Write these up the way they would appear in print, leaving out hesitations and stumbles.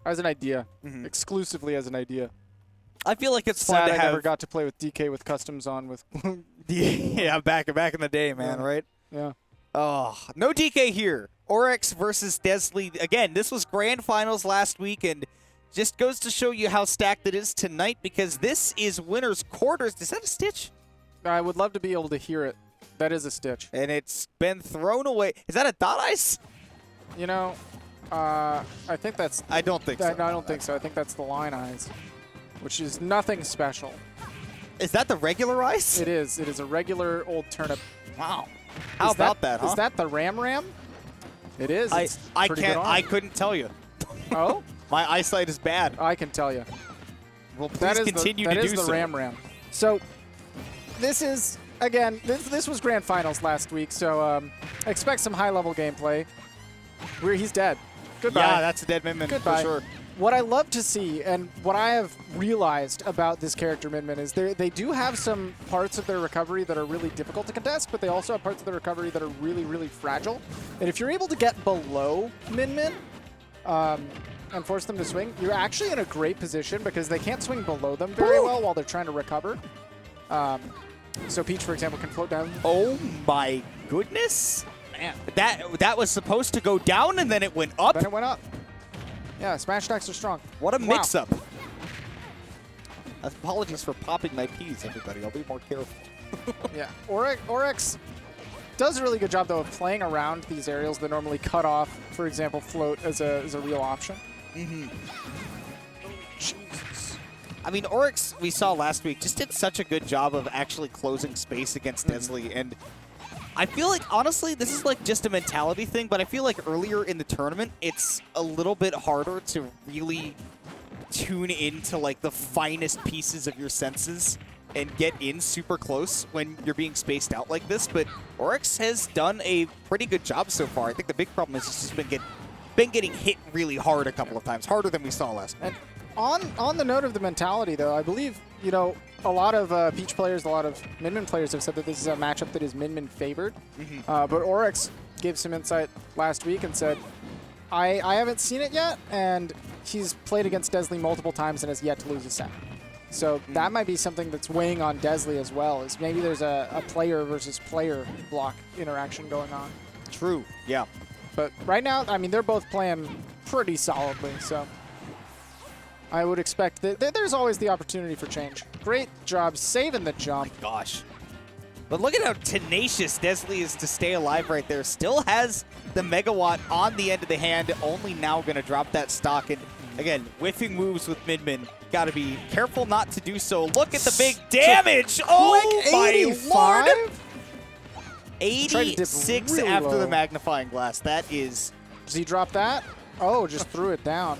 As an idea. Exclusively as an idea. I feel like it's fun to have. I never got to play with DK with customs on with. Yeah, back in the day, man, right? Yeah. Oh, no DK here. Orex versus dezly. Again, this was grand finals last week, and just goes to show you how stacked it is tonight because this is winner's quarters. Is that a stitch? I would love to be able to hear it. That is a stitch. And it's been thrown away. Is that a dot ice? You know, I think that's... I don't think so. No, I don't think so. I think that's the line eyes, which is nothing special. Is that the regular ice? It is. It is a regular old turnip. Wow. How about that, huh? Is that the Ram? It is. I couldn't tell you. Oh? My eyesight is bad. I can tell you. Well, please continue to do so. That is the Ram. So, this is, again, this was grand finals last week, so expect some high-level gameplay. He's dead. Goodbye. Yeah, that's a dead Min Min for sure. What I love to see, and what I have realized about this character, Min Min, is they do have some parts of their recovery that are really difficult to contest, but they also have parts of their recovery that are really, really fragile. And if you're able to get below Min Min and force them to swing, you're actually in a great position because they can't swing below them very well while they're trying to recover. So Peach, for example, can float down. Oh my goodness! Man, that was supposed to go down and then it went up. Then it went up. Yeah, smash attacks are strong. What a mix-up. Apologies for popping my peas, everybody. I'll be more careful. Yeah, Orex does a really good job, though, of playing around these aerials that normally cut off, for example, float as a real option. Jesus. I mean, Orex, we saw last week, just did such a good job of actually closing space against dezly, and I feel like, honestly, this is like just a mentality thing, but I feel like earlier in the tournament, it's a little bit harder to really tune into like the finest pieces of your senses and get in super close when you're being spaced out like this. But Orex has done a pretty good job so far. I think the big problem is it's just been getting hit really hard a couple of times, harder than we saw last week. And on the note of the mentality, though, I believe, you know, a lot of Peach players, a lot of Min Min players have said that this is a matchup that is Min Min favored. But Orex gave some insight last week and said, I haven't seen it yet, and he's played against dezly multiple times and has yet to lose a set. So that might be something that's weighing on dezly as well, is maybe there's a player versus player block interaction going on. True, yeah. But right now, I mean, they're both playing pretty solidly, so I would expect that there's always the opportunity for change. Great job saving the jump. Oh my gosh. But look at how tenacious dezly is to stay alive right there. Still has the megawatt on the end of the hand, only now going to drop that stock. And again, whiffing moves with Min Min. Got to be careful not to do so. Look at the big damage. Oh my lord. 86 really after low. the magnifying glass. That is... Does he drop that? Oh, just threw it down.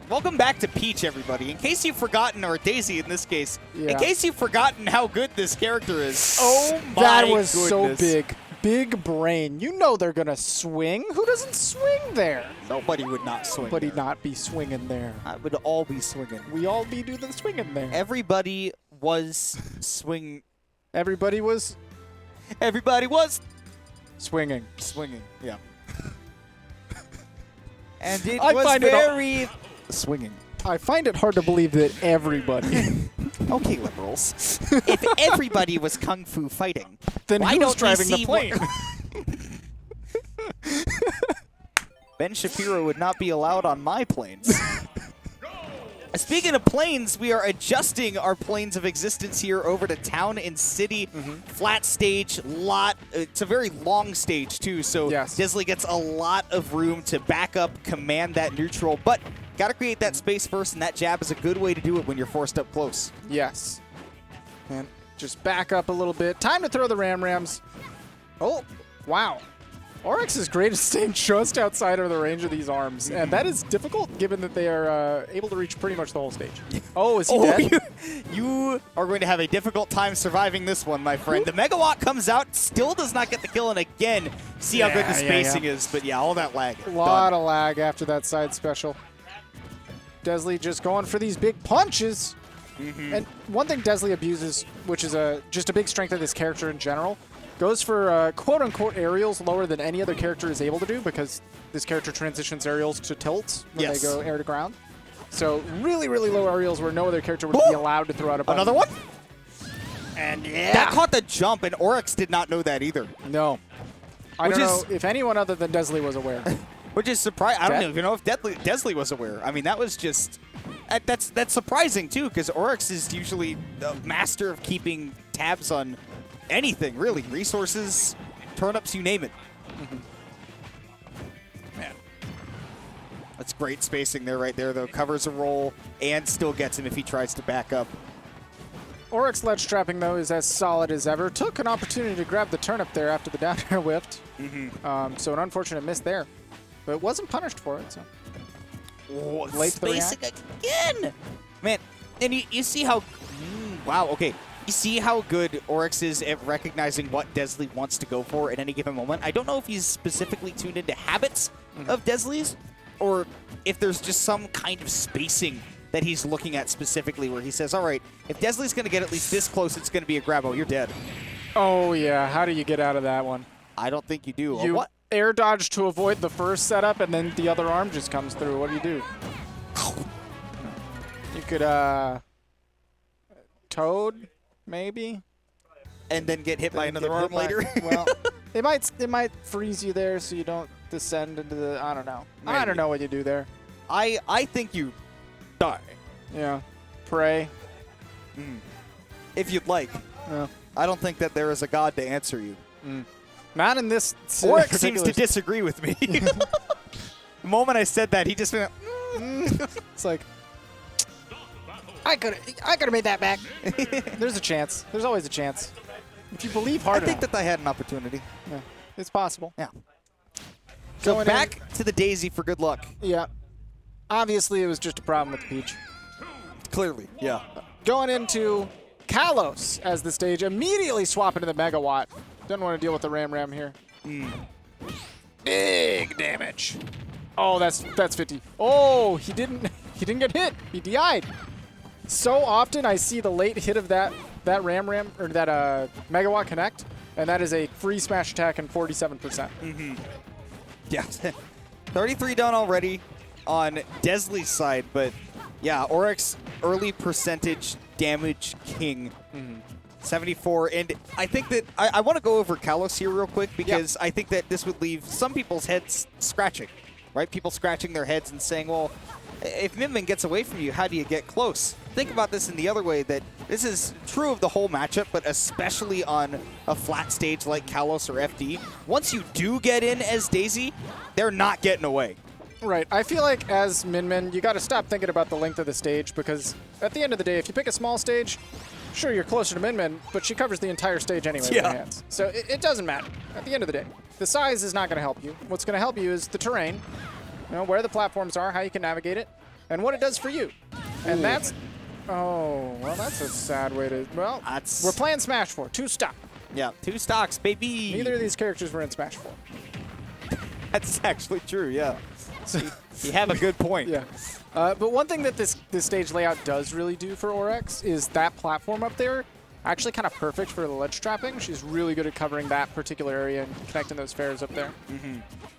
Welcome back to Peach, everybody. In case you've forgotten, or Daisy in this case, yeah. In case you've forgotten how good this character is. Oh my That was goodness. so big. Big brain. You know they're going to swing. Who doesn't swing there? Nobody would not swing Nobody there. not be swinging there. I would all be swinging. We all be do the swinging there. Everybody was swing. Everybody was swinging. Swinging, yeah. And it I was find it very swinging. I find it hard to believe that everybody. Okay, liberals. If everybody was kung fu fighting, then why who was don't driving we the plane? Ben Shapiro would not be allowed on my planes. Speaking of planes, we are adjusting our planes of existence here over to Town and City. Flat stage, it's a very long stage too, so yes. dezly gets a lot of room to back up, command that neutral, but got to create that space first, and that jab is a good way to do it when you're forced up close. Yes. And just back up a little bit. Time to throw the Rams. Oh, wow. Orex is great at staying just outside of the range of these arms, and that is difficult given that they are able to reach pretty much the whole stage. Oh, is he dead? You are going to have a difficult time surviving this one, my friend. The megawatt comes out, still does not get the kill, and again, see how good the spacing is, but yeah, all that lag. A lot of lag after that side special. dezly just going for these big punches. And one thing dezly abuses, which is just a big strength of this character in general, Goes for quote-unquote aerials lower than any other character is able to do because this character transitions aerials to tilts when they go air to ground. So really, really low aerials where no other character would be allowed to throw out a button. Another one? And that caught the jump, and Orex did not know that either. No. I don't know if anyone other than dezly was aware. Which is surprising. I don't even know if dezly was aware. I mean, that was just... That's surprising, too, because Orex is usually the master of keeping tabs on anything, really. Resources, turnips, you name it. Man. That's great spacing there right there, though. Covers a roll and still gets him if he tries to back up. Orex ledge trapping, though, is as solid as ever. Took an opportunity to grab the turnip there after the down air whiffed. So an unfortunate miss there. But wasn't punished for it, so. Oh, late spacing again! Man, and you see how... wow, okay. You see how good Orex is at recognizing what dezly wants to go for at any given moment. I don't know if he's specifically tuned into habits of dezly's, or if there's just some kind of spacing that he's looking at specifically where he says, all right, if dezly's going to get at least this close, it's going to be a grab. Oh, you're dead. Oh, yeah. How do you get out of that one? I don't think you do. You what? Air dodge to avoid the first setup, and then the other arm just comes through. What do? You could, Toad, maybe? And then get hit by another arm later? Well, it might freeze you there so you don't descend into the... I don't know. Maybe. I don't know what you do there. I think you die. Yeah. Pray. If you'd like. Yeah. I don't think that there is a god to answer you. Not in this. Orex seems to disagree with me. The moment I said that, he just went. It's like I could have made that back. There's a chance. There's always a chance. If you believe hard enough. I think that I had an opportunity. Yeah, it's possible. Yeah. So Going back to the daisy for good luck. Yeah. Obviously, it was just a problem with the peach. Clearly, yeah. Going into Kalos as the stage, immediately swapping to the megawatt. Doesn't want to deal with the Ram here. Big damage. Oh, that's 50. Oh, he didn't get hit. He DI'd. So often I see the late hit of that Ram or that megawatt connect, and that is a free smash attack and 47%. Yeah. 33 done already on dezly's side, but yeah, Orex early percentage damage king. 74, and I think that I want to go over Kalos here real quick because I think that this would leave some people's heads scratching, right? People scratching their heads and saying, well, if Min Min gets away from you, how do you get close? Think about this in the other way, that this is true of the whole matchup, but especially on a flat stage like Kalos or FD. Once you do get in as dezly, they're not getting away. Right. I feel like as Min Min, you got to stop thinking about the length of the stage because at the end of the day, if you pick a small stage, sure, you're closer to Min Min, but she covers the entire stage anyway with her hands. So it doesn't matter at the end of the day. The size is not going to help you. What's going to help you is the terrain, where the platforms are, how you can navigate it, and what it does for you. And that's... Oh, well, that's a sad way to... Well, we're playing Smash 4. 2 stock. Yeah, 2 stocks, baby. Neither of these characters were in Smash 4. That's actually true, yeah. So, you have a good point. Yeah. But one thing that this stage layout does really do for Orex is that platform up there, actually kind of perfect for the ledge trapping. She's really good at covering that particular area and connecting those fares up there.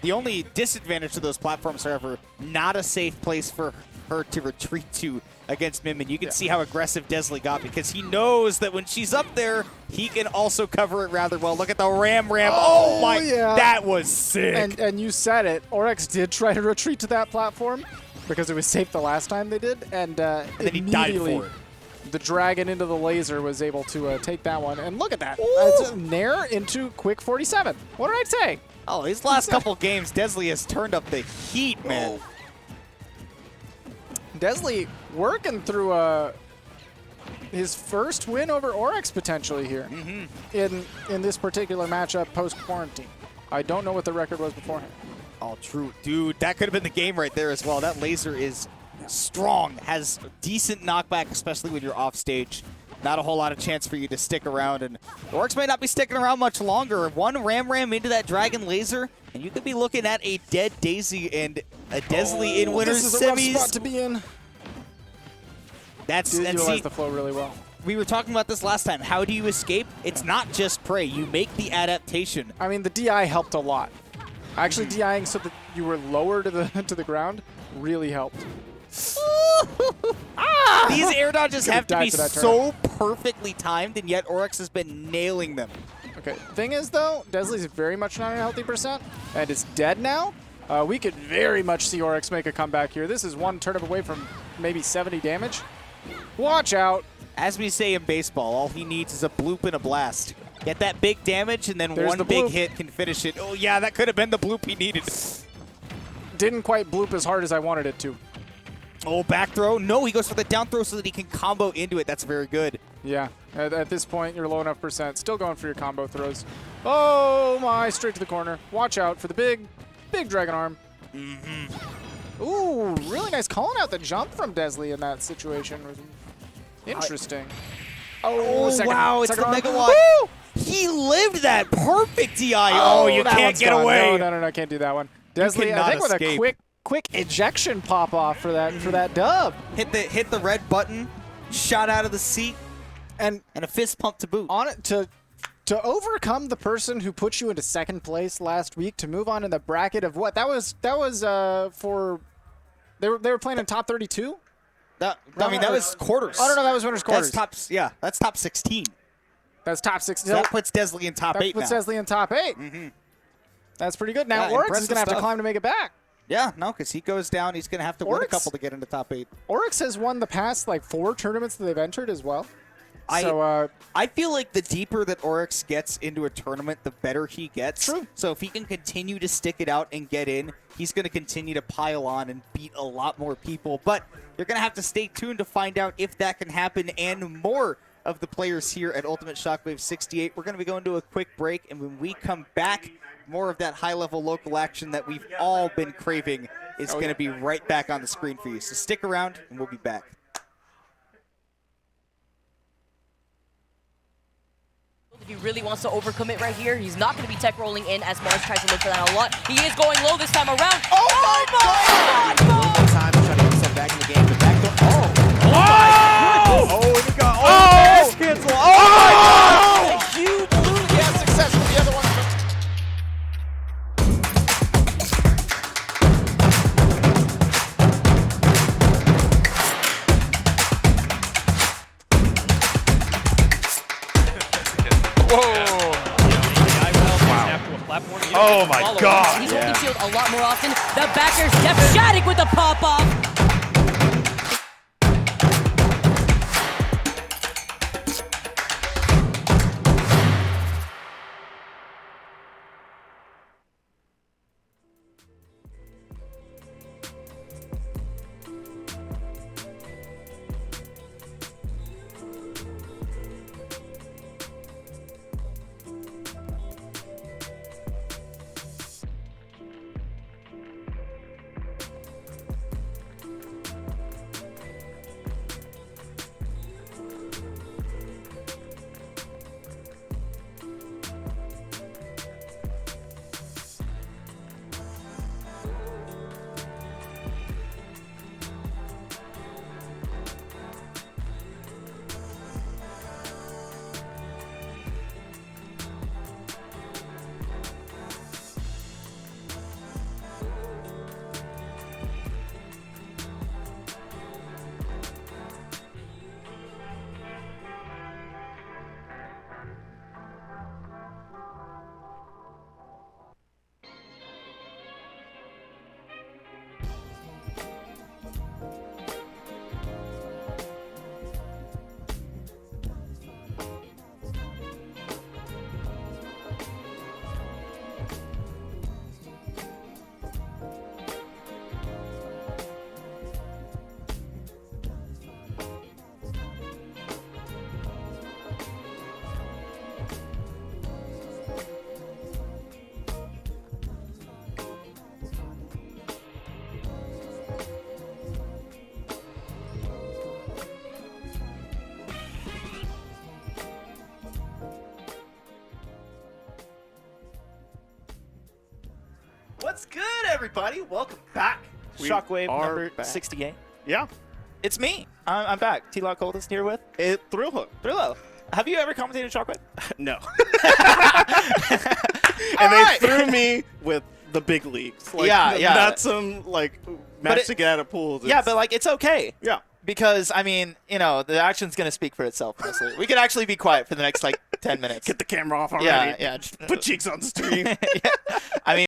The only disadvantage to those platforms, however, not a safe place for her to retreat to against Min Min. You can see how aggressive dezly got because he knows that when she's up there, he can also cover it rather well. Look at the Ram. Oh my, that was sick. And you said it, Orex did try to retreat to that platform because it was safe the last time they did, and then he died for it. The dragon into the laser was able to take that one. And look at that. It's a Nair into quick 47. What did I say? Oh, these last couple games, dezly has turned up the heat, man. dezly working through his first win over Orex potentially here in this particular matchup post-quarantine. I don't know what the record was beforehand. Oh, true. Dude, that could have been the game right there as well. That laser is strong, has decent knockback, especially when you're off stage. Not a whole lot of chance for you to stick around, and Orex may not be sticking around much longer. One Ram into that Dragon Laser, and you could be looking at a dead dezly and a dezly in winners this is a rough semis. spot to be in. That's Did utilize the flow really well. we were talking about this last time. How do you escape? It's not just pray. You make the adaptation. I mean, the DI helped a lot. Actually, DIing so that you were lower to the to the ground really helped. These air dodges have to be so perfectly timed, and yet Orex has been nailing them. Okay, thing is though, dezly's very much not at a healthy percent, and is dead now. We could very much see Orex make a comeback here. This is one turnip away from maybe 70 damage. Watch out. As we say in baseball, all he needs is a bloop and a blast. Get that big damage, and then one big hit can finish it. Oh yeah, that could have been the bloop he needed. Didn't quite bloop as hard as I wanted it to. Oh, back throw. No, he goes for the down throw so that he can combo into it. That's very good. Yeah, at this point, you're low enough percent. Still going for your combo throws. Oh my, straight to the corner. Watch out for the big dragon arm. Ooh, really nice calling out the jump from dezly in that situation. Interesting. Wow, it's the arm. megawatt. Woo! He lived that perfect DI. Oh, you that can't one's get gone. away. No, can't do that one. Dezly, I cannot think escape. with a quick ejection pop off for that dub. Hit the red button, shot out of the seat, and a fist pump to boot. On it to overcome the person who put you into second place last week to move on in the bracket of what? That was for they were playing in top 32? I mean, that was quarters. Oh, no, that was winners quarters. That's top 16. That's top 16. So that puts dezly in top 8 now. That puts dezly in top 8. That's pretty good. Now Orex is going to have to climb to make it back. Yeah, no, because he goes down. He's going to have to win a couple to get into top 8. Orex has won the past, 4 tournaments that they've entered as well. I feel like the deeper that Orex gets into a tournament, the better he gets. True. So if he can continue to stick it out and get in, he's going to continue to pile on and beat a lot more people. But you're going to have to stay tuned to find out if that can happen and more of the players here at Ultimate Shockwave 68. We're going to be going to a quick break, and when we come back, more of that high-level local action that we've all been craving is going to be right back on the screen for you. So stick around, and we'll be back. If he really wants to overcommit right here, he's not going to be tech rolling in as Mars tries to look for that a lot. He is going low this time around. Oh my God! Time to try to get himself back in the game. The back door. Oh, he got dash cancel. Oh my God! A huge loot. He has success with the other one. Oh my God! He's holding shield a lot more often. The backers, Jeff Shattuck with the pop-off. What's good, everybody? Welcome back. Shockwave number 68. Yeah. It's me. I'm back. T-Lock Coldest here with Thrill Hook. Thrillo. Have you ever commentated Shockwave? No. And they threw me with the big leagues. Like, Yeah. Not some, like, match to get out of pools. Yeah, but, like, it's okay. Yeah. Because, I mean, you know, the action's going to speak for itself, mostly. We could actually be quiet for the next, like, 10 minutes. Get the camera off already. Yeah, yeah. Put cheeks on the stream. Yeah. I mean,